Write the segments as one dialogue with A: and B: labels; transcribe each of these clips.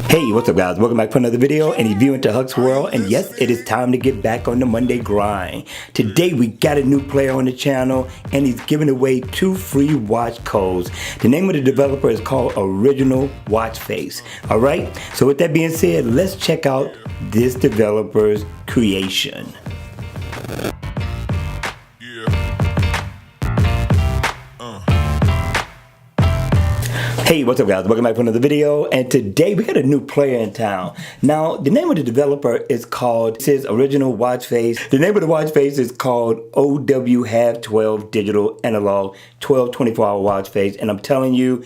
A: Hey, what's up guys? Welcome back for another video and you're viewing to Huck's World, and yes, it is time to get back on the Monday grind. Today we got a new player on the channel and he's giving away 2 free watch codes. The name of the developer is called Original Watch Face. Alright, so with that being said, let's check out this developer's creation. Hey, what's up guys? Welcome back for another video, and today we got a new player in town. Now, the name of the developer is called, it says Original Watch Face. The name of the watch face is called OW Have 12 Digital Analog 12 24-hour watch face, and I'm telling you,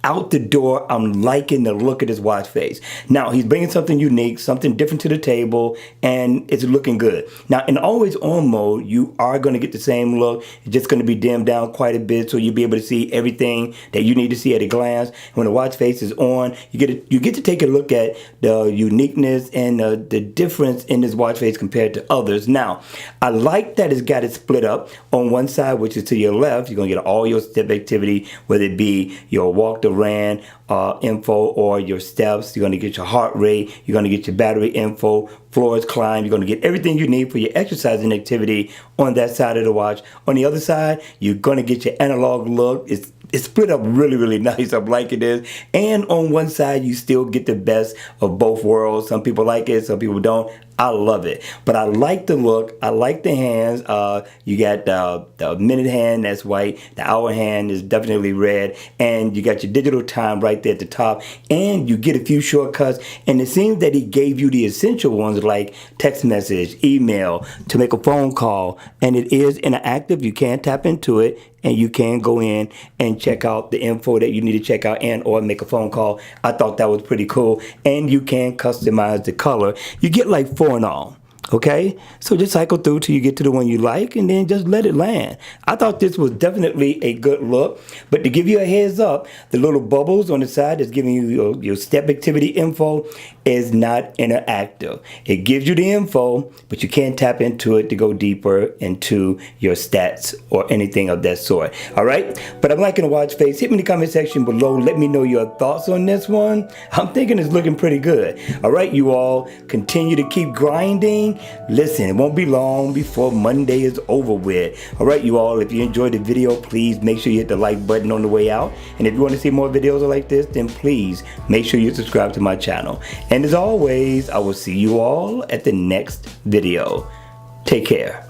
A: out the door, I'm liking the look of this watch face. Now, he's bringing something unique, something different to the table, and it's looking good. Now, in always on mode, you are going to get the same look. It's just going to be dimmed down quite a bit, so you'll be able to see everything that you need to see at a glance. When the watch face is on, you get to take a look at the uniqueness and the difference in this watch face compared to others. Now, I like that it's got it split up on one side, which is to your left. You're going to get all your step activity, whether it be your walk to ran info or your steps. You're going to get your heart rate, you're going to get your battery info, floors climb. You're going to get everything you need for your exercising activity on that side of the watch. On the other side, you're going to get your analog look. It's split up really nice. I'm liking this. And on one side, you still get the best of both worlds. Some people like it, some people don't. I love it. But I like the look. I like the hands. You got the minute hand, that's white. The hour hand is definitely red. And you got your digital time right there at the top. And you get a few shortcuts. And it seems that he gave you the essential ones like text message, email, to make a phone call. And it is interactive. You can tap into it. And you can go in and check out the info that you need to check out and or make a phone call. I thought that was pretty cool. And you can customize the color. You get like 4 in all. Okay, so just cycle through till you get to the one you like and then just let it land. I thought this was definitely a good look, but to give you a heads up, the little bubbles on the side that's giving you your step activity info is not interactive. It gives you the info, but you can't tap into it to go deeper into your stats or anything of that sort. All right, but I'm liking the watch face. Hit me in the comment section below. Let me know your thoughts on this one. I'm thinking it's looking pretty good. All right, you all continue to keep grinding. Listen, it won't be long before Monday is over with. All right, you all, if you enjoyed the video, please make sure you hit the like button on the way out. And if you want to see more videos like this, then please make sure you subscribe to my channel. And as always, I will see you all at the next video. Take care.